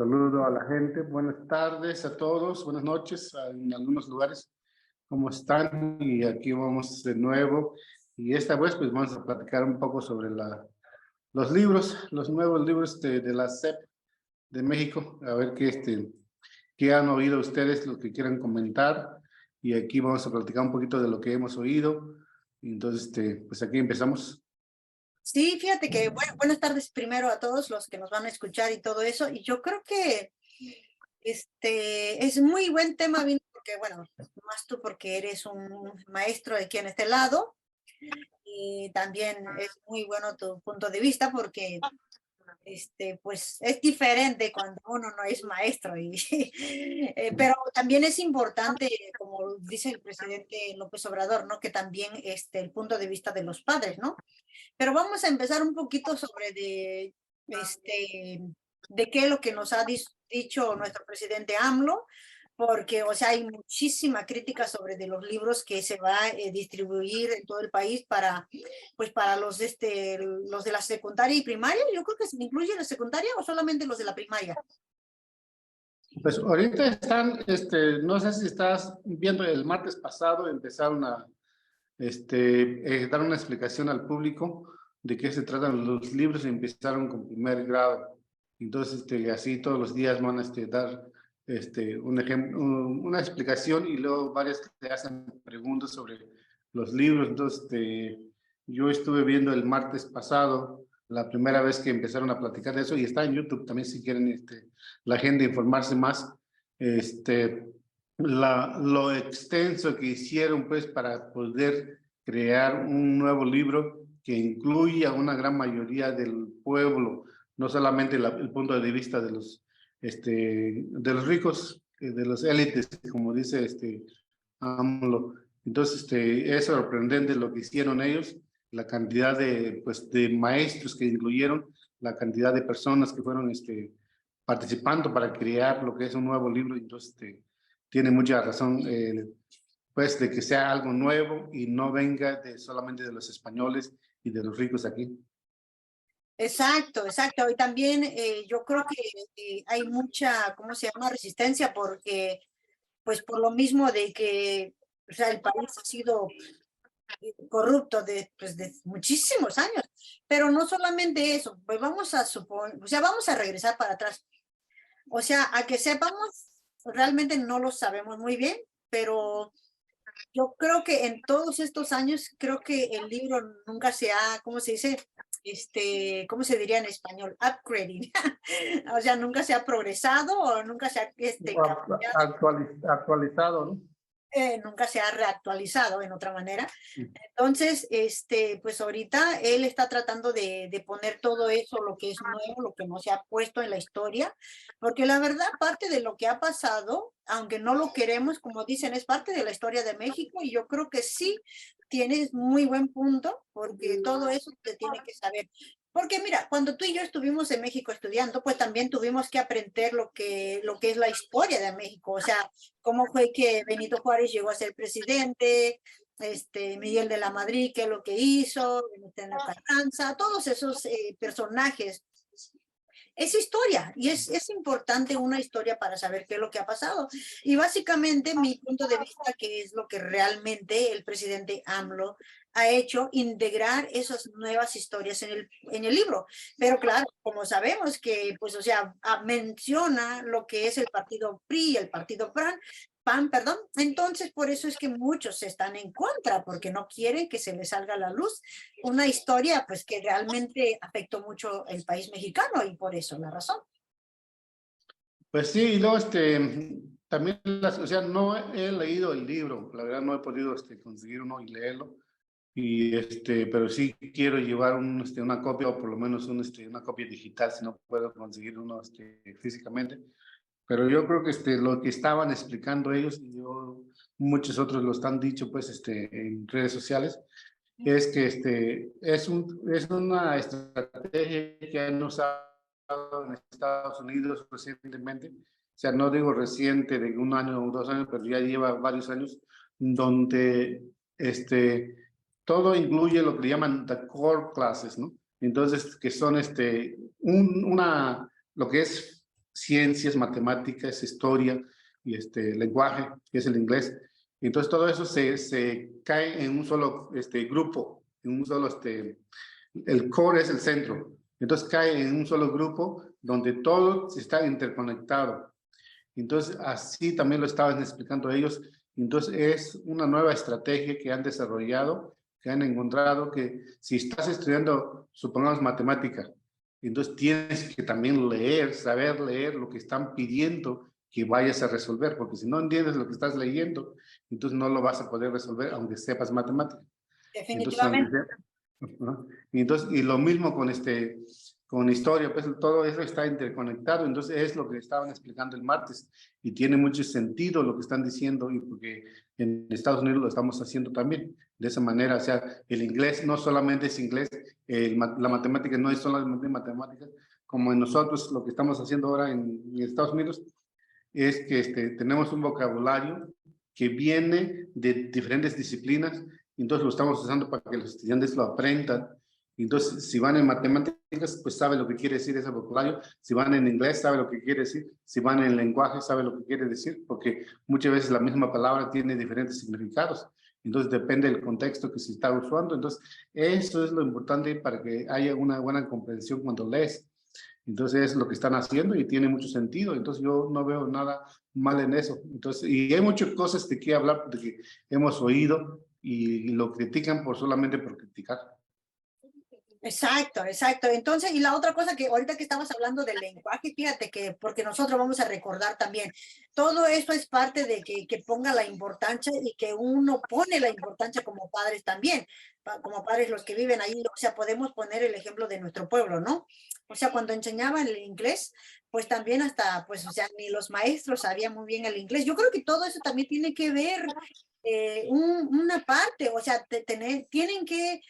Saludo a la gente, buenas tardes a todos, buenas noches en algunos lugares. ¿Cómo están? Y aquí vamos de nuevo. Y esta vez pues vamos a platicar un poco sobre los libros, los nuevos libros de la SEP de México. A ver qué han oído ustedes, lo que quieran comentar. Y aquí vamos a platicar un poquito de lo que hemos oído. Entonces, pues aquí empezamos. Sí, fíjate que, bueno, buenas tardes primero a todos los que nos van a escuchar y todo eso. Y yo creo que es muy buen tema, Vino, porque, bueno, más tú porque eres un maestro de aquí en este lado. Y también es muy bueno tu punto de vista porque pues es diferente cuando uno no es maestro, pero también es importante, como dice el presidente López Obrador, ¿no? Que también el punto de vista de los padres, ¿no? Pero vamos a empezar un poquito sobre de qué es lo que nos ha dicho nuestro presidente AMLO, porque, o sea, hay muchísima crítica sobre de los libros que se va a distribuir en todo el país para, pues, para los de la secundaria y primaria. Yo creo que se incluye la secundaria o solamente los de la primaria. Pues ahorita están, no sé si estás viendo, el martes pasado empezaron a dar una explicación al público de qué se tratan los libros y empezaron con primer grado. Entonces, así todos los días van a dar un ejemplo, una explicación y luego varias te hacen preguntas sobre los libros. Entonces, yo estuve viendo el martes pasado la primera vez que empezaron a platicar de eso y está en YouTube también si quieren la gente informarse más. Lo extenso que hicieron pues para poder crear un nuevo libro que incluya a una gran mayoría del pueblo, no solamente el punto de vista de los ricos, de los élites, como dice AMLO. Entonces, es sorprendente lo que hicieron ellos, la cantidad de maestros que incluyeron, la cantidad de personas que fueron participando para crear lo que es un nuevo libro. Entonces, tiene mucha razón, pues, de que sea algo nuevo y no venga solamente de los españoles y de los ricos aquí. Exacto, exacto. Y también yo creo que hay mucha, ¿cómo se llama? Resistencia porque, pues por lo mismo de que, o sea, el país ha sido corrupto pues, de muchísimos años. Pero no solamente eso, pues vamos a suponer, o sea, vamos a regresar para atrás. O sea, a que sepamos, realmente no lo sabemos muy bien, pero yo creo que en todos estos años, creo que el libro nunca se ha, ¿cómo se dice? ¿Cómo se diría en español? Upgrading. O sea, nunca se ha progresado o nunca se ha cambiado. Actualizado, ¿no? Nunca se ha reactualizado en otra manera. Entonces, pues ahorita él está tratando de poner todo eso, lo que es nuevo, lo que no se ha puesto en la historia, porque la verdad, parte de lo que ha pasado, aunque no lo queremos, como dicen, es parte de la historia de México, y yo creo que sí tienes muy buen punto, porque todo eso se tiene que saber. Porque mira, cuando tú y yo estuvimos en México estudiando, pues también tuvimos que aprender lo que es la historia de México, o sea, cómo fue que Benito Juárez llegó a ser presidente, Miguel de la Madrid, qué es lo que hizo, Venustiano Carranza, todos esos personajes. Es historia y es importante una historia para saber qué es lo que ha pasado. Y básicamente mi punto de vista, que es lo que realmente el presidente AMLO ha hecho, integrar esas nuevas historias en el libro. Pero claro, como sabemos que, pues, o sea, menciona lo que es el partido PRI, el partido PAN, perdón. Entonces, por eso es que muchos están en contra, porque no quieren que se les salga a la luz una historia, pues, que realmente afectó mucho el país mexicano y por eso la razón. Pues sí, y luego también, o sea, no he leído el libro, la verdad no he podido conseguir uno y leerlo, pero sí quiero llevar una copia o por lo menos una copia digital si no puedo conseguir uno físicamente. Pero yo creo que lo que estaban explicando ellos y muchos otros lo han dicho pues en redes sociales, es que es una estrategia que han usado en Estados Unidos recientemente, o sea, no digo reciente de 1 año o 2 años, pero ya lleva varios años, donde todo incluye lo que llaman the core classes, ¿no? Entonces, que son lo que es ciencias, matemáticas, historia y lenguaje, que es el inglés. Entonces todo eso se cae en un solo grupo, en un solo, el core es el centro. Entonces cae en un solo grupo donde todo está interconectado. Entonces así también lo estaban explicando ellos. Entonces es una nueva estrategia que han desarrollado, que han encontrado que si estás estudiando, supongamos matemática, entonces tienes que también leer, saber leer lo que están pidiendo que vayas a resolver, porque si no entiendes lo que estás leyendo, entonces no lo vas a poder resolver aunque sepas matemática. Entonces, Definitivamente. ¿no? Y lo mismo con historia, pues todo eso está interconectado, entonces es lo que estaban explicando el martes y tiene mucho sentido lo que están diciendo y porque en Estados Unidos lo estamos haciendo también de esa manera, o sea, el inglés no solamente es inglés, la matemática no es solamente matemáticas, como en nosotros lo que estamos haciendo ahora en Estados Unidos es que tenemos un vocabulario que viene de diferentes disciplinas, entonces lo estamos usando para que los estudiantes lo aprendan. Entonces, si van en matemáticas, pues sabe lo que quiere decir ese vocabulario. Si van en inglés, sabe lo que quiere decir. Si van en lenguaje, sabe lo que quiere decir, porque muchas veces la misma palabra tiene diferentes significados. Entonces, depende del contexto que se está usando. Entonces, eso es lo importante para que haya una buena comprensión cuando lees. Entonces es lo que están haciendo y tiene mucho sentido. Entonces yo no veo nada mal en eso. Entonces, y hay muchas cosas de que hablar, de que hemos oído y lo critican solamente por criticar. Exacto, exacto. Entonces, y la otra cosa que ahorita que estamos hablando del lenguaje, fíjate que, porque nosotros vamos a recordar también, todo eso es parte de que ponga la importancia y que uno pone la importancia como padres también, como padres los que viven ahí, o sea, podemos poner el ejemplo de nuestro pueblo, ¿no? O sea, cuando enseñaban el inglés, pues también hasta, pues, o sea, ni los maestros sabían muy bien el inglés. Yo creo que todo eso también tiene que ver una parte, o sea, tienen que,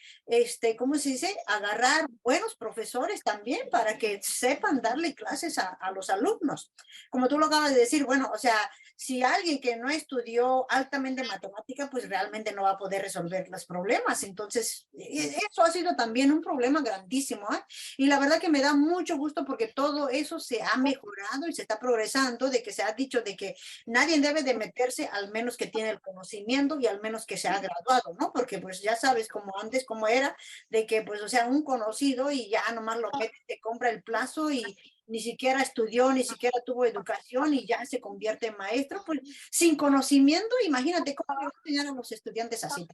¿cómo se dice? Agarrar buenos profesores también para que sepan darle clases a los alumnos. Como tú lo acabas de decir, bueno, o sea, si alguien que no estudió altamente matemática, pues realmente no va a poder resolver los problemas. Entonces, eso ha sido también un problema grandísimo, ¿eh? Y la verdad que me da mucho gusto porque todo eso se ha mejorado y se está progresando, de que se ha dicho de que nadie debe de meterse al menos que tiene el conocimiento y al menos que se ha graduado, ¿no? Porque pues ya sabes como antes, como era, de que pues, o sea, un conocido y ya nomás lo mete, te compra el plazo y ni siquiera estudió, ni siquiera tuvo educación y ya se convierte en maestro, pues sin conocimiento, imagínate cómo le va a enseñar a los estudiantes así.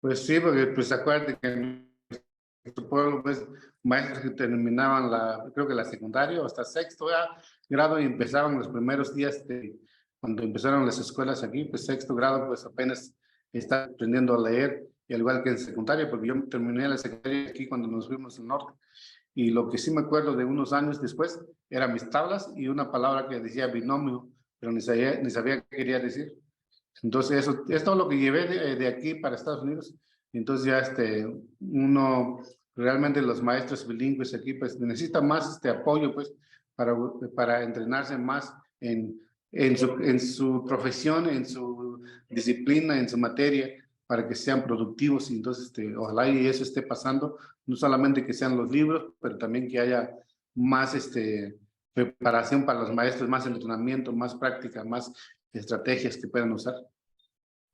Pues sí, porque pues acuérdate que en nuestro pueblo, pues maestros que terminaban creo que la secundaria o hasta sexto grado y empezaban los primeros días cuando empezaron las escuelas aquí, pues sexto grado, pues apenas está aprendiendo a leer, y al igual que en secundaria, porque yo terminé la secundaria aquí cuando nos fuimos al norte. Y lo que sí me acuerdo de unos años después eran mis tablas y una palabra que decía binomio, pero ni sabía qué quería decir. Entonces, eso es todo lo que llevé de aquí para Estados Unidos. Entonces, ya uno, realmente los maestros bilingües aquí, pues necesitan más apoyo, pues, para entrenarse más en su profesión, en su disciplina, en su materia, para que sean productivos. Y entonces, ojalá y eso esté pasando, no solamente que sean los libros, pero también que haya más preparación para los maestros, más entrenamiento, más práctica, más estrategias que puedan usar.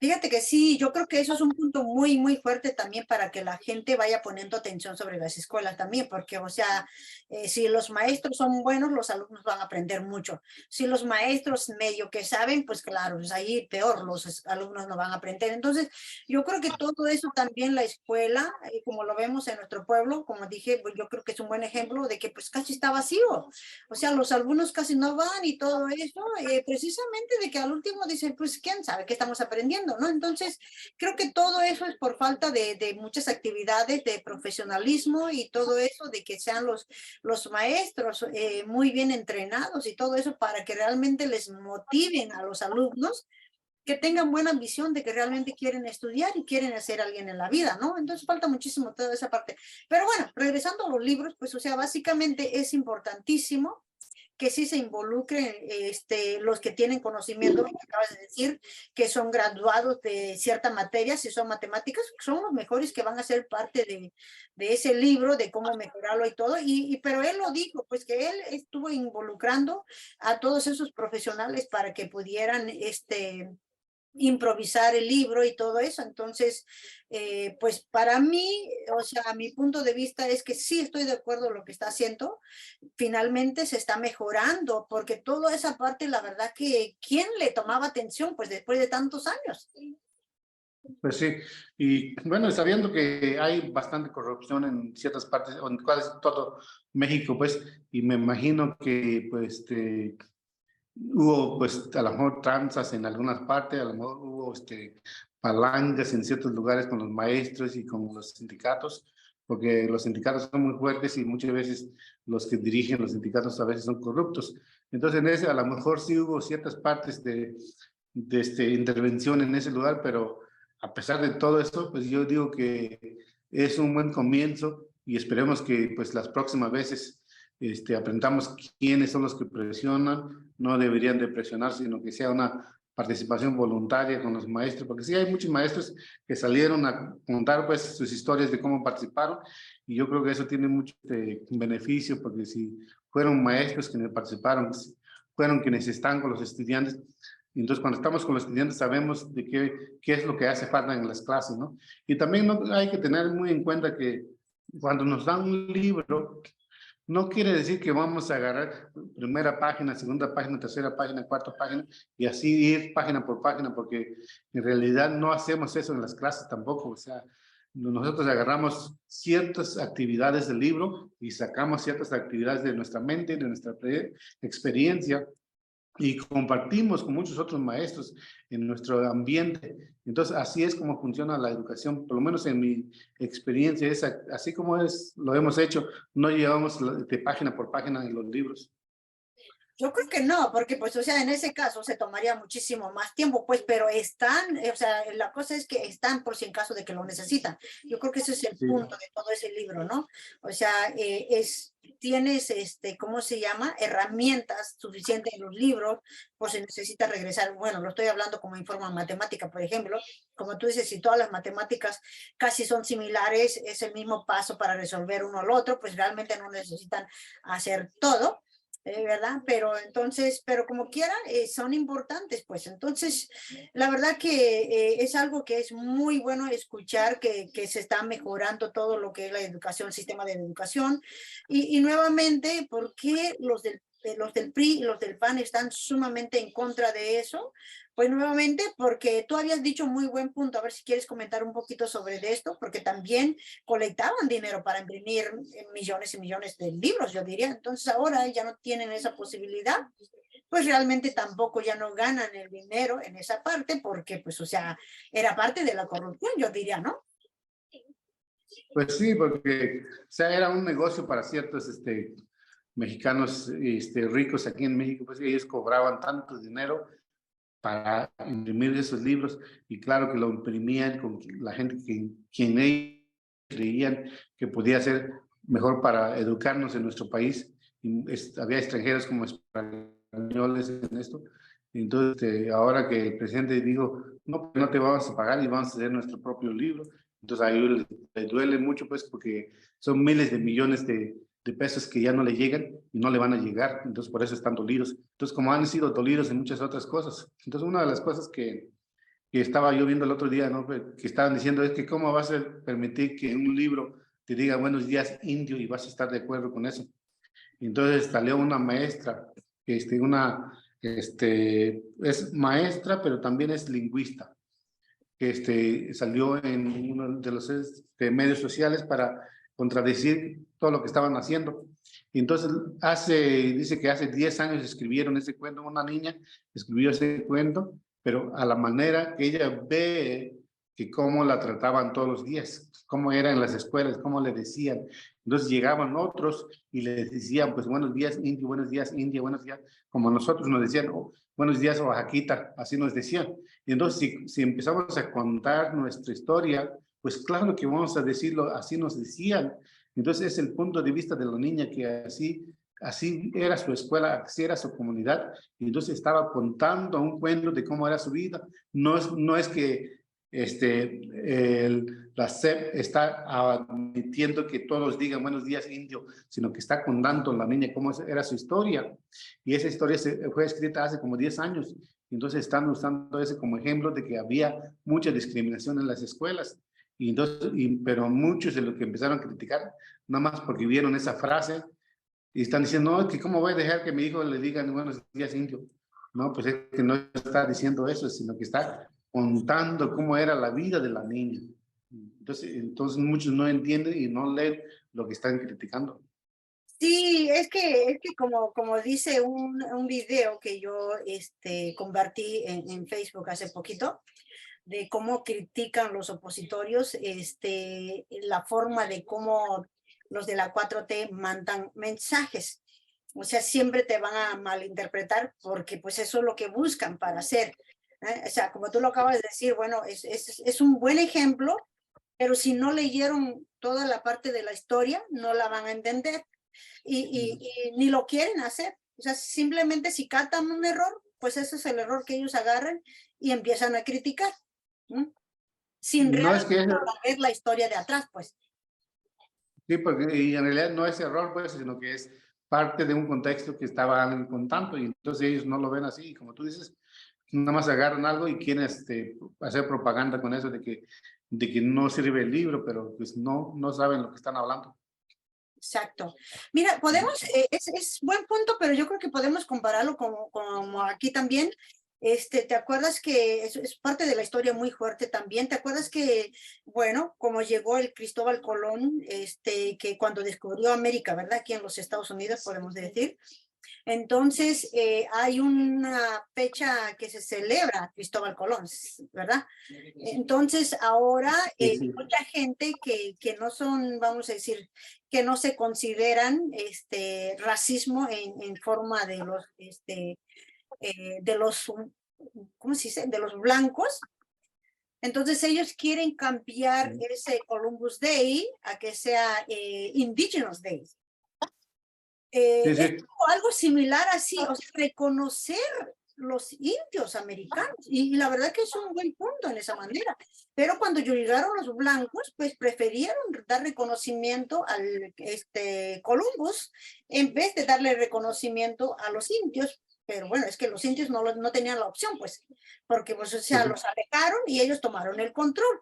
Fíjate que sí, yo creo que eso es un punto muy, muy fuerte también para que la gente vaya poniendo atención sobre las escuelas también, porque, o sea, si los maestros son buenos, los alumnos van a aprender mucho. Si los maestros medio que saben, pues claro, pues ahí peor, los alumnos no van a aprender. Entonces, yo creo que todo eso también la escuela, como lo vemos en nuestro pueblo, como dije, pues yo creo que es un buen ejemplo de que pues casi está vacío. O sea, los alumnos casi no van y todo eso, precisamente de que al último dicen, pues quién sabe qué estamos aprendiendo, ¿no? Entonces, creo que todo eso es por falta de muchas actividades de profesionalismo y todo eso, de que sean los maestros muy bien entrenados y todo eso para que realmente les motiven a los alumnos que tengan buena visión de que realmente quieren estudiar y quieren hacer alguien en la vida, ¿no? Entonces falta muchísimo toda esa parte. Pero bueno, regresando a los libros, pues o sea, básicamente es importantísimo que sí se involucren los que tienen conocimiento, lo que acabas de decir, que son graduados de cierta materia, si son matemáticas, son los mejores que van a ser parte de ese libro, de cómo mejorarlo y todo, pero él lo dijo, pues que él estuvo involucrando a todos esos profesionales para que pudieran improvisar el libro y todo eso. Entonces, pues para mí, o sea, a mi punto de vista es que sí estoy de acuerdo en lo que está haciendo. Finalmente se está mejorando, porque toda esa parte, la verdad que, ¿quién le tomaba atención? Pues después de tantos años. Pues sí, y bueno, sabiendo que hay bastante corrupción en ciertas partes, o en casi todo México, pues, y me imagino que pues hubo pues a lo mejor tranzas en algunas partes, a lo mejor hubo palancas en ciertos lugares con los maestros y con los sindicatos, porque los sindicatos son muy fuertes y muchas veces los que dirigen los sindicatos a veces son corruptos. Entonces en ese a lo mejor sí hubo ciertas partes de intervención en ese lugar, pero a pesar de todo esto, pues yo digo que es un buen comienzo y esperemos que pues las próximas veces aprendamos quiénes son los que presionan, no deberían de presionar, sino que sea una participación voluntaria con los maestros, porque sí hay muchos maestros que salieron a contar pues sus historias de cómo participaron y yo creo que eso tiene mucho beneficio, porque si fueron maestros quienes participaron, fueron quienes están con los estudiantes, entonces, cuando estamos con los estudiantes sabemos de qué es lo que hace falta en las clases, ¿no? Y también no, hay que tener muy en cuenta que cuando nos dan un libro, no quiere decir que vamos a agarrar primera página, segunda página, tercera página, cuarta página y así ir página por página, porque en realidad no hacemos eso en las clases tampoco. O sea, nosotros agarramos ciertas actividades del libro y sacamos ciertas actividades de nuestra mente, de nuestra experiencia y compartimos con muchos otros maestros en nuestro ambiente. Entonces, así es como funciona la educación, por lo menos en mi experiencia, es así como es, lo hemos hecho, no llevamos de página por página en los libros. Yo creo que no, porque pues, o sea, en ese caso se tomaría muchísimo más tiempo, pues, pero están, o sea, la cosa es que están por si en caso de que lo necesitan. Yo creo que ese es el Sí. punto de todo ese libro, ¿no? O sea, tienes, ¿cómo se llama? Herramientas suficientes en los libros, por si necesitas regresar. Bueno, lo estoy hablando como en forma matemática, por ejemplo. Como tú dices, si todas las matemáticas casi son similares, es el mismo paso para resolver uno al otro, pues realmente no necesitan hacer todo. ¿Verdad? Pero entonces, pero como quiera, son importantes, pues. Entonces, la verdad que es algo que es muy bueno escuchar que se está mejorando todo lo que es la educación, el sistema de educación. Y nuevamente, ¿por qué los del PRI y los del PAN están sumamente en contra de eso? Pues nuevamente, porque tú habías dicho muy buen punto, a ver si quieres comentar un poquito sobre esto, porque también colectaban dinero para imprimir millones y millones de libros, yo diría. Entonces ahora ya no tienen esa posibilidad, pues realmente tampoco ya no ganan el dinero en esa parte, porque pues, o sea, era parte de la corrupción, yo diría, ¿no? Pues sí, porque o sea, era un negocio para ciertos mexicanos ricos aquí en México, pues ellos cobraban tanto dinero para imprimir esos libros y claro que lo imprimían con la gente quien ellos creían que podía ser mejor para educarnos en nuestro país. Y había extranjeros como españoles en esto. Entonces, ahora que el presidente dijo, no, no te vamos a pagar y vamos a hacer nuestro propio libro. Entonces, a ellos les duele mucho, pues, porque son miles de millones de pesos que ya no le llegan y no le van a llegar. Entonces, por eso están dolidos. Entonces, como han sido dolidos en muchas otras cosas. Entonces, una de las cosas que estaba yo viendo el otro día, ¿no? Que estaban diciendo es que cómo vas a permitir que un libro te diga buenos días indio y vas a estar de acuerdo con eso. Y entonces salió una maestra, es maestra, pero también es lingüista, que salió en uno de los medios sociales para contradecir todo lo que estaban haciendo. Y entonces dice que hace 10 años escribieron ese cuento, una niña escribió ese cuento, pero a la manera que ella ve que cómo la trataban todos los días, cómo era en las escuelas, cómo le decían. Entonces llegaban otros y les decían, pues buenos días, India, buenos días, India, buenos días, como nosotros nos decían, oh, buenos días, Oaxaquita, así nos decían. Y entonces, si empezamos a contar nuestra historia, pues claro que vamos a decirlo, así nos decían. Entonces, es el punto de vista de la niña que así así era su escuela, así era su comunidad, y entonces estaba contando un cuento de cómo era su vida. No es que la SEP está admitiendo que todos digan buenos días indio, sino que está contando la niña cómo era su historia. Y esa historia fue escrita hace como 10 años. Entonces están usando ese como ejemplo de que había mucha discriminación en las escuelas. Y entonces, pero muchos de los que empezaron a criticar, nada más porque vieron esa frase, y están diciendo, no, que cómo voy a dejar que mi hijo le digan buenos días indio. No, pues es que no está diciendo eso, sino que está contando cómo era la vida de la niña. Entonces muchos no entienden y no leen lo que están criticando. Sí, es que como dice un video que yo compartí en Facebook hace poquito, de cómo critican los opositorios, la forma de cómo los de la 4T mandan mensajes. O sea, siempre te van a malinterpretar porque pues eso es lo que buscan para hacer. O sea, como tú lo acabas de decir, bueno, es un buen ejemplo, pero si no leyeron toda la parte de la historia, no la van a entender y ni lo quieren hacer. O sea, simplemente si captan un error, pues ese es el error que ellos agarran y empiezan a criticar, ¿no? Sin No es realmente que ver la historia de atrás, pues. sí, porque y en realidad no es error, pues, sino que es parte de un contexto que estaban contando y entonces ellos no lo ven así. Y como tú dices, nada más agarran algo y quieren hacer propaganda con eso de que no sirve el libro, pero pues no saben lo que están hablando. Exacto. Mira, podemos, es buen punto, pero yo creo que podemos compararlo como aquí también. ¿Te acuerdas que es parte de la historia muy fuerte también? ¿Te acuerdas que, bueno, como llegó el Cristóbal Colón, que cuando descubrió América, ¿verdad? Aquí en los Estados Unidos, podemos decir. Entonces, hay una fecha que se celebra Cristóbal Colón, ¿verdad? Entonces, ahora Sí, sí. mucha gente que no son, vamos a decir, que no se consideran racismo en forma de los, ¿cómo se dice? De los blancos. Entonces, ellos quieren cambiar ese Columbus Day a que sea Indigenous Day. Sí, Es sí. algo similar así, o sea, reconocer los indios americanos, y la verdad que es un buen punto en esa manera, pero cuando llegaron los blancos, pues prefirieron dar reconocimiento al Columbus en vez de darle reconocimiento a los indios, pero bueno, es que los indios no tenían la opción, pues, porque pues, o sea, los alejaron y ellos tomaron el control.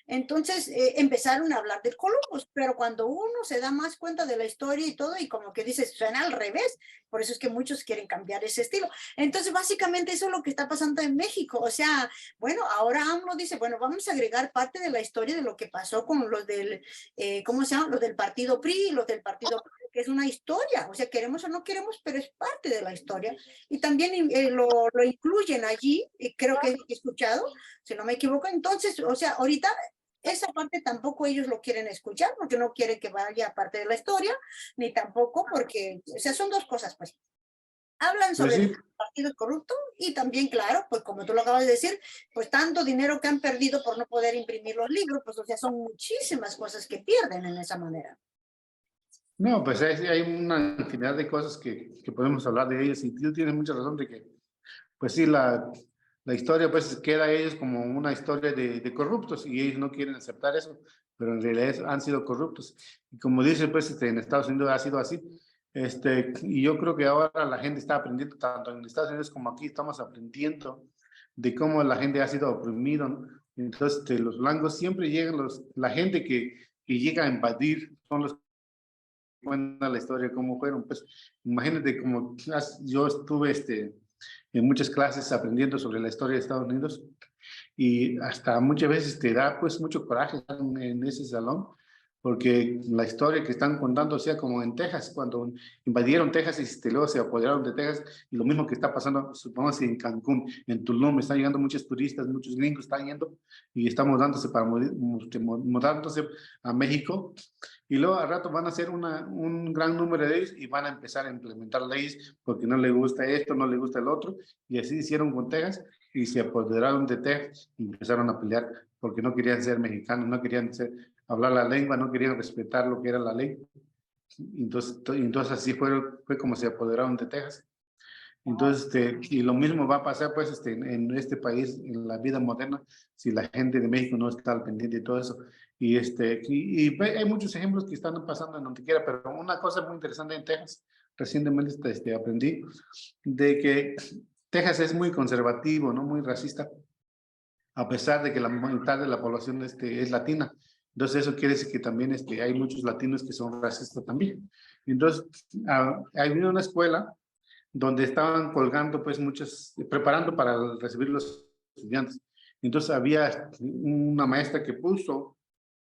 Entonces empezaron a hablar del Columbus, pero cuando uno se da más cuenta de la historia y todo, y como que dices, suena al revés, por eso es que muchos quieren cambiar ese estilo. Entonces, básicamente eso es lo que está pasando en México. O sea, bueno, ahora AMLO dice, bueno, vamos a agregar parte de la historia de lo que pasó con los del, ¿cómo se llama? Los del partido PRI, los del partido PRI, que es una historia, o sea, queremos o no queremos, pero es parte de la historia. Y también lo incluyen allí, creo que he escuchado, si no me equivoco. Entonces, o sea, ahorita esa parte tampoco ellos lo quieren escuchar porque no quieren que vaya parte de la historia, ni tampoco porque, o sea, son dos cosas, pues. Hablan Pues sobre el sí. partido corrupto y también, claro, pues como tú lo acabas de decir, pues tanto dinero que han perdido por no poder imprimir los libros, pues o sea, son muchísimas cosas que pierden en esa manera. No, pues hay una infinidad de cosas que podemos hablar de ellas y tú tienes mucha razón de que, pues sí, la historia pues queda a ellos como una historia de corruptos y ellos no quieren aceptar eso, pero en realidad han sido corruptos. Y como dice, pues en Estados Unidos ha sido así. Y yo creo que ahora la gente está aprendiendo, tanto en Estados Unidos como aquí, estamos aprendiendo de cómo la gente ha sido oprimida, ¿no? Entonces, los blancos siempre llegan, la gente que llega a invadir son los cuenta la historia, cómo fueron. Pues imagínate como yo estuve en muchas clases aprendiendo sobre la historia de Estados Unidos y hasta muchas veces te da pues mucho coraje estar en ese salón porque la historia que están contando, o sea, como en Texas, cuando invadieron Texas y luego se apoderaron de Texas, y lo mismo que está pasando, supongamos, en Cancún, en Tulum, están llegando muchos turistas, muchos gringos están yendo y están mudándose mudándose a México, y luego al rato van a hacer un gran número de ellos y van a empezar a implementar leyes porque no le gusta esto, no le gusta el otro, y así hicieron con Texas y se apoderaron de Texas y empezaron a pelear porque no querían ser mexicanos, no querían hablar la lengua, no querían respetar lo que era la ley. Entonces así fue como se apoderaron de Texas. Entonces, y lo mismo va a pasar pues en este país, en la vida moderna, si la gente de México no está al pendiente de todo eso. Hay muchos ejemplos que están pasando en donde quiera, pero una cosa muy interesante en Texas, recientemente aprendí de que Texas es muy conservativo, ¿no? Muy racista, a pesar de que la mitad de la población es latina. Entonces eso quiere decir que también hay muchos latinos que son racistas también. Entonces, hay una escuela donde estaban colgando pues preparando para recibir los estudiantes. Entonces había una maestra que puso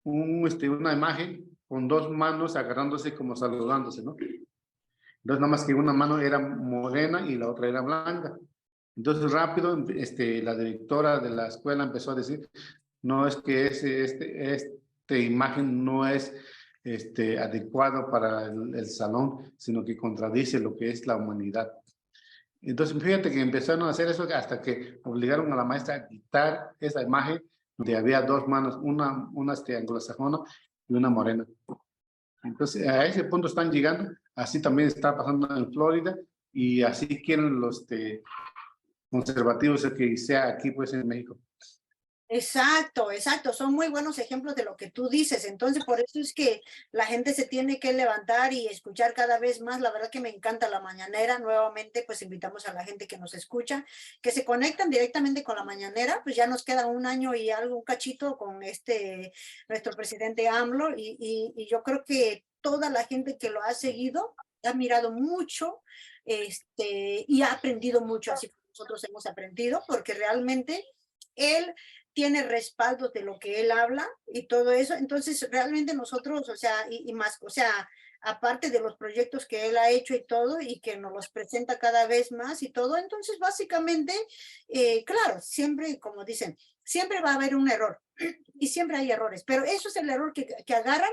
una imagen con dos manos agarrándose como saludándose, ¿no? Entonces nada más que una mano era morena y la otra era blanca. Entonces rápido la directora de la escuela empezó a decir, no es que esta imagen no es adecuado para el salón, sino que contradice lo que es la humanidad. Entonces, fíjate que empezaron a hacer eso hasta que obligaron a la maestra a quitar esa imagen donde había dos manos, una anglosajona y una morena. Entonces, a ese punto están llegando. Así también está pasando en Florida y así quieren los conservativos que sea aquí, pues, en México. Exacto, exacto. Son muy buenos ejemplos de lo que tú dices. Entonces, por eso es que la gente se tiene que levantar y escuchar cada vez más. La verdad que me encanta la mañanera. Nuevamente, pues invitamos a la gente que nos escucha, que se conectan directamente con la mañanera. Pues ya nos queda un año y algo, un cachito con nuestro presidente AMLO. Y yo creo que toda la gente que lo ha seguido ha mirado mucho, y ha aprendido mucho, así como nosotros hemos aprendido, porque realmente él tiene respaldo de lo que él habla y todo eso. Entonces, realmente nosotros, o sea, y más, o sea, aparte de los proyectos que él ha hecho y todo, y que nos los presenta cada vez más y todo, entonces, básicamente, claro, siempre, como dicen, siempre va a haber un error y siempre hay errores, pero eso es el error que agarran,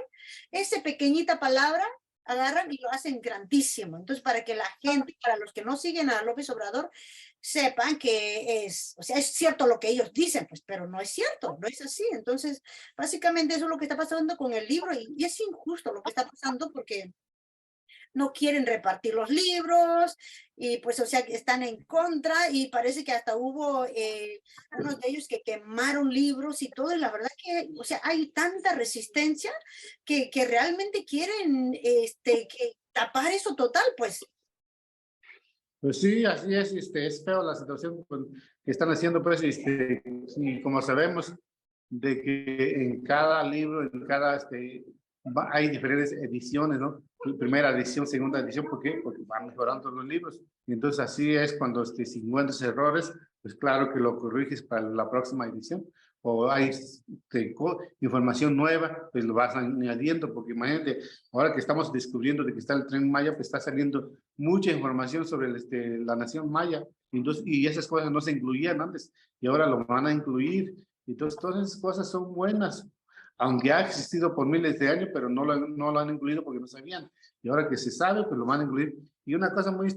esa pequeñita palabra, agarran y lo hacen grandísimo. Entonces, para que la gente, para los que no siguen a López Obrador, sepan que o sea, es cierto lo que ellos dicen, pues, pero no es cierto, no es así. Entonces, básicamente eso es lo que está pasando con el libro y es injusto lo que está pasando porque no quieren repartir los libros y pues, o sea, están en contra y parece que hasta hubo unos de ellos que quemaron libros y todo, y la verdad que, o sea, hay tanta resistencia que realmente quieren que tapar eso total, pues. Pues sí, así es feo la situación que están haciendo, pues, y como sabemos, de que en cada libro, en cada, hay diferentes ediciones, ¿no? Primera edición, segunda edición, ¿por qué? Porque van mejorando los libros. Y entonces así es cuando si encuentras errores, pues claro que lo corriges para la próxima edición. O hay información nueva, pues lo vas añadiendo, porque imagínate, ahora que estamos descubriendo de que está el Tren Maya, pues está saliendo mucha información sobre la nación maya, entonces, y esas cosas no se incluían antes, y ahora lo van a incluir. Entonces, todas esas cosas son buenas, aunque ha existido por miles de años, pero no lo han incluido porque no sabían. Y ahora que se sabe, pues lo van a incluir. Y una cosa muy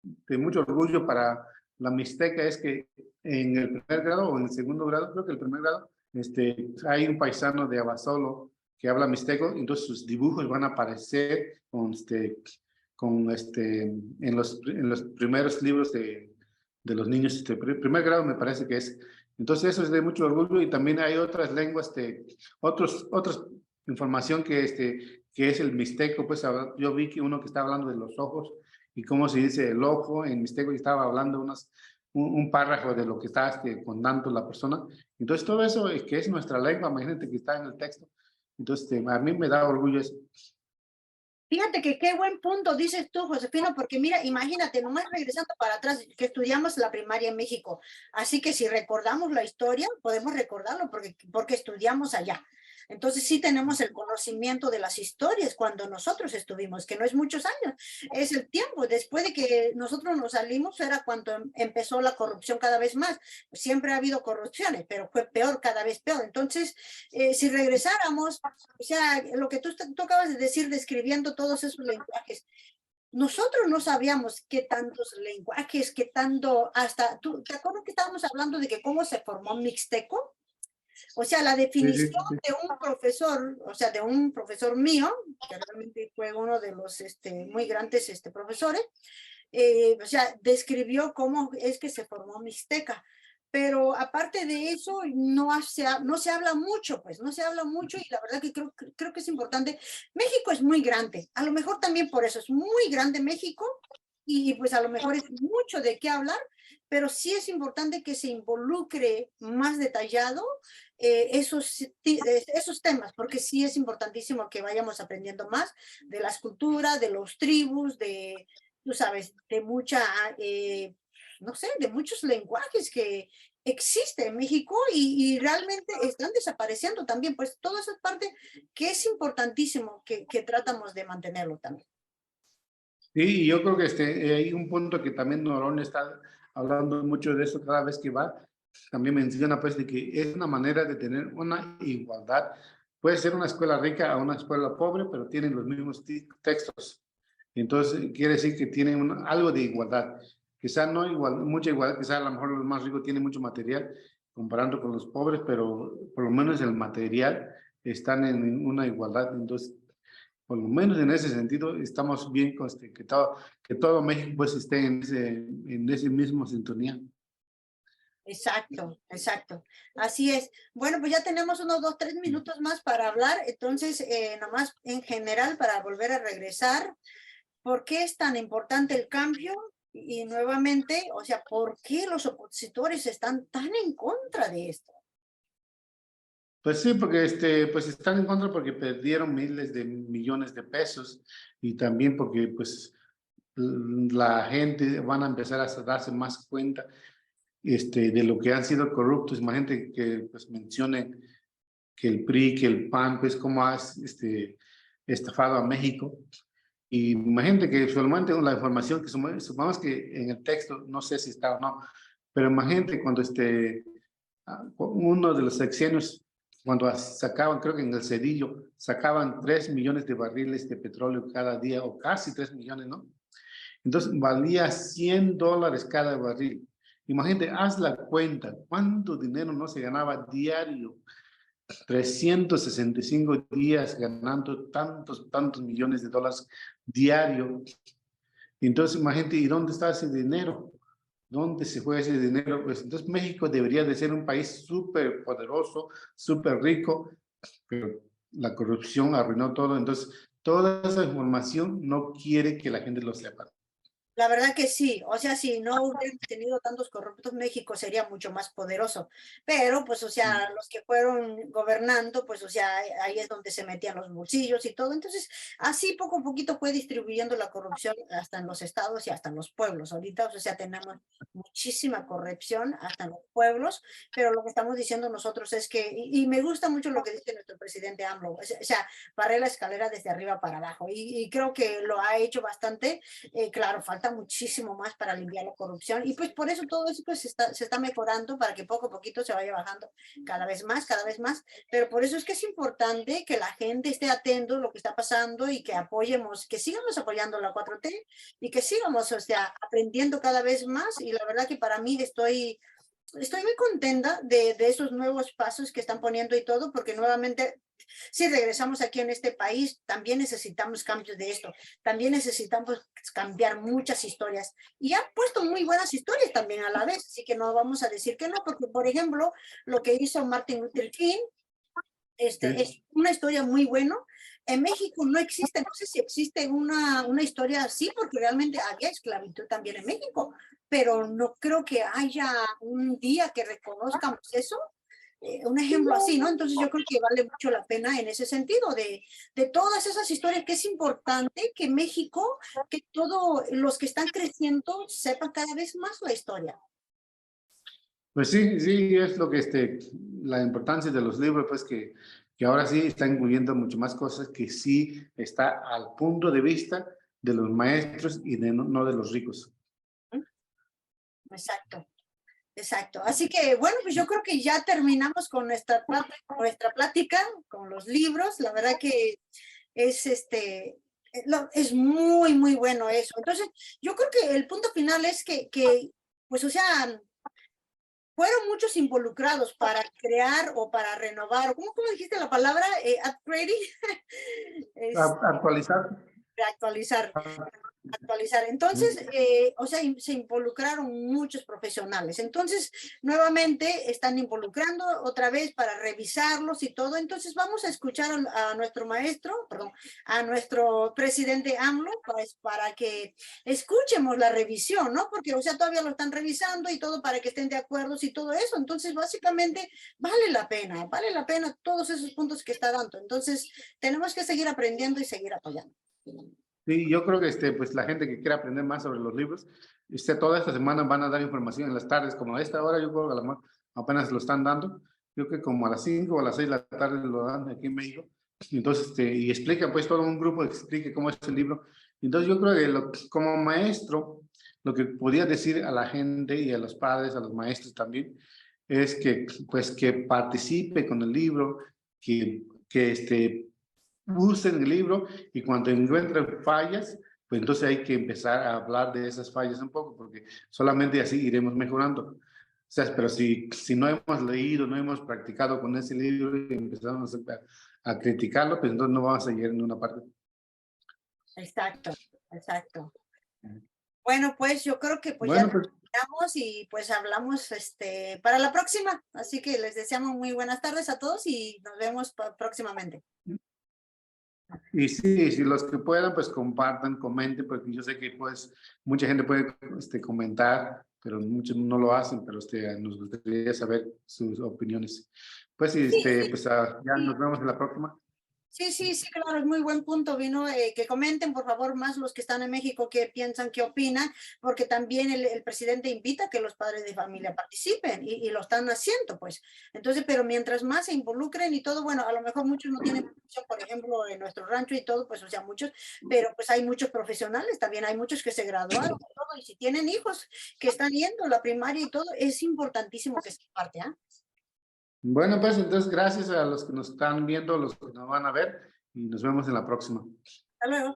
de mucho orgullo para la Mixteca es que en el primer grado o en el segundo grado, creo que el primer grado, hay un paisano de Abasolo que habla mixteco, entonces sus dibujos van a aparecer en los primeros libros de los niños, primer grado me parece que es. Entonces eso es de mucho orgullo y también hay otras lenguas, otras información que es el mixteco, pues yo vi que uno que estaba hablando de los ojos y cómo se dice el ojo en mixteco y estaba hablando un párrafo de lo que está contando la persona. Entonces todo eso que es nuestra lengua, imagínate que está en el texto. Entonces a mí me da orgullo eso. Fíjate que qué buen punto dices tú, Josefina, porque mira, imagínate, nomás regresando para atrás, que estudiamos la primaria en México. Así que si recordamos la historia, podemos recordarlo porque estudiamos allá. Entonces sí tenemos el conocimiento de las historias cuando nosotros estuvimos, que no es muchos años, es el tiempo. Después de que nosotros nos salimos era cuando empezó la corrupción cada vez más. Siempre ha habido corrupciones, pero fue peor, cada vez peor. Entonces, si regresáramos, o sea, lo que tú acabas de decir, describiendo todos esos lenguajes, nosotros no sabíamos qué tantos lenguajes, qué tanto, hasta, ¿te acuerdas que estábamos hablando de que cómo se formó Mixteco? O sea, la Sí, sí, definición sí. de un profesor, o sea, de un profesor mío, que realmente fue uno de los muy grandes profesores, o sea, describió cómo es que se formó Mixteca. Pero aparte de eso, no se habla mucho, pues, no se habla mucho y la verdad que creo que es importante. México es muy grande, a lo mejor también por eso es muy grande México y pues a lo mejor es mucho de qué hablar, pero sí es importante que se involucre más detallado esos temas, porque sí es importantísimo que vayamos aprendiendo más de las culturas, de los tribus, tú sabes, de no sé, de muchos lenguajes que existen en México y realmente están desapareciendo también, pues toda esa parte que es importantísimo que tratamos de mantenerlo también. Sí, y yo creo que hay un punto que también Norón está hablando mucho de eso cada vez que va, también menciona pues de que es una manera de tener una igualdad. Puede ser una escuela rica a una escuela pobre, pero tienen los mismos textos. Entonces, quiere decir que tienen algo de igualdad. Quizá no igual, mucha igualdad, quizá a lo mejor los más ricos tienen mucho material comparando con los pobres, pero por lo menos el material están en una igualdad. Entonces, por lo menos en ese sentido, estamos bien con que todo México pues esté en ese mismo sintonía. Exacto, exacto. Así es. Bueno, pues ya tenemos unos 2, 3 minutos más para hablar. Entonces, nomás en general, para volver a regresar, ¿por qué es tan importante el cambio? Y nuevamente, o sea, ¿por qué los opositores están tan en contra de esto? Pues sí, porque pues están en contra porque perdieron miles de millones de pesos y también porque pues la gente van a empezar a darse más cuenta de lo que han sido corruptos. Imagínate que pues mencionen que el PRI, que el PAN, pues cómo has estafado a México. Y imagínate que solamente la información que supongamos que en el texto, no sé si está o no, pero imagínate cuando uno de los sexenios, cuando sacaban, creo que en el Cedillo, sacaban 3 millones de barriles de petróleo cada día, o casi 3 millones, ¿no? Entonces valía $100 cada barril. Imagínate, haz la cuenta, cuánto dinero no se ganaba diario, 365 días ganando tantos millones de dólares diario. Entonces, imagínate, ¿y dónde está ese dinero? ¿Dónde se fue ese dinero? Pues entonces México debería de ser un país súper poderoso, súper rico, pero la corrupción arruinó todo. Entonces, toda esa información no quiere que la gente lo sepa. La verdad que sí, o sea, si no hubiéramos tenido tantos corruptos, México sería mucho más poderoso. Pero, pues, o sea, los que fueron gobernando, pues, o sea, ahí es donde se metían los bolsillos y todo. Entonces, así poco a poquito fue distribuyendo la corrupción hasta en los estados y hasta en los pueblos. Ahorita, o sea, tenemos muchísima corrupción hasta en los pueblos, pero lo que estamos diciendo nosotros es que, y me gusta mucho lo que dice nuestro presidente AMLO, o sea, barrer la escalera desde arriba para abajo. Y creo que lo ha hecho bastante. Claro, falta muchísimo más para limpiar la corrupción y pues por eso todo eso pues, se está mejorando para que poco a poquito se vaya bajando cada vez más, pero por eso es que es importante que la gente esté atento a lo que está pasando y que apoyemos, que sigamos apoyando la 4T y que sigamos, o sea, aprendiendo cada vez más y la verdad que para mí estoy muy contenta de esos nuevos pasos que están poniendo y todo, porque nuevamente, si regresamos aquí en este país, también necesitamos cambios de esto, también necesitamos cambiar muchas historias. Y han puesto muy buenas historias también a la vez, así que no vamos a decir que no, porque por ejemplo, lo que hizo Martin Luther King, Sí. es una historia muy buena. En México no existe, no sé si existe una historia así, porque realmente había esclavitud también en México, pero no creo que haya un día que reconozcamos eso, un ejemplo así, ¿no? Entonces yo creo que vale mucho la pena en ese sentido de todas esas historias que es importante que México, que todos los que están creciendo sepan cada vez más la historia. Pues sí, sí, es lo que la importancia de los libros, pues que ahora sí están incluyendo mucho más cosas que sí está al punto de vista de los maestros y no de los ricos. Exacto. Exacto. Así que, bueno, pues yo creo que ya terminamos con nuestra plática, con los libros. La verdad que es es muy, muy bueno eso. Entonces, yo creo que el punto final es pues, o sea, fueron muchos involucrados para crear o para renovar, ¿cómo dijiste la palabra? Upgrading. Actualizar. Actualizar. Entonces, o sea, se involucraron muchos profesionales. Entonces, nuevamente están involucrando otra vez para revisarlos y todo. Entonces, vamos a escuchar a nuestro maestro, perdón, a nuestro presidente AMLO, pues, para que escuchemos la revisión, ¿no? Porque, o sea, todavía lo están revisando y todo para que estén de acuerdo y todo eso. Entonces, básicamente, vale la pena todos esos puntos que está dando. Entonces, tenemos que seguir aprendiendo y seguir apoyando. Sí, yo creo que pues la gente que quiera aprender más sobre los libros, toda esta semana van a dar información en las tardes, como a esta hora, yo creo que apenas lo están dando. Yo creo que como a las 5 o a las 6 de la tarde lo dan aquí en México. Entonces, y explica, pues todo un grupo explique cómo es el libro. Entonces, yo creo que como maestro, lo que podía decir a la gente y a los padres, a los maestros también, es que, pues, que participe con el libro, que usen el libro y cuando encuentren fallas, pues entonces hay que empezar a hablar de esas fallas un poco, porque solamente así iremos mejorando. O sea, pero si no hemos leído, no hemos practicado con ese libro y empezamos a criticarlo, pues entonces no vamos a llegar en una parte. Exacto. Bueno, pues yo creo que pues bueno, ya terminamos y pues hablamos para la próxima. Así que les deseamos muy buenas tardes a todos y nos vemos próximamente. Y sí, si los que puedan, pues compartan, comenten, porque yo sé que pues mucha gente puede comentar, pero muchos no lo hacen, pero nos gustaría saber sus opiniones. Pues, pues ya nos vemos en la próxima. Sí, claro, es muy buen punto, Vino, que comenten, por favor, más los que están en México, qué piensan, qué opinan, porque también el presidente invita a que los padres de familia participen y lo están haciendo, pues. Entonces, pero mientras más se involucren y todo, bueno, a lo mejor muchos no tienen, por ejemplo, en nuestro rancho y todo, pues, o sea, muchos, pero pues hay muchos profesionales, también hay muchos que se graduaron y todo, y si tienen hijos que están yendo a la primaria y todo, es importantísimo que se parte, ¿ah? Bueno, pues entonces gracias a los que nos están viendo, los que nos van a ver y nos vemos en la próxima. Hasta luego.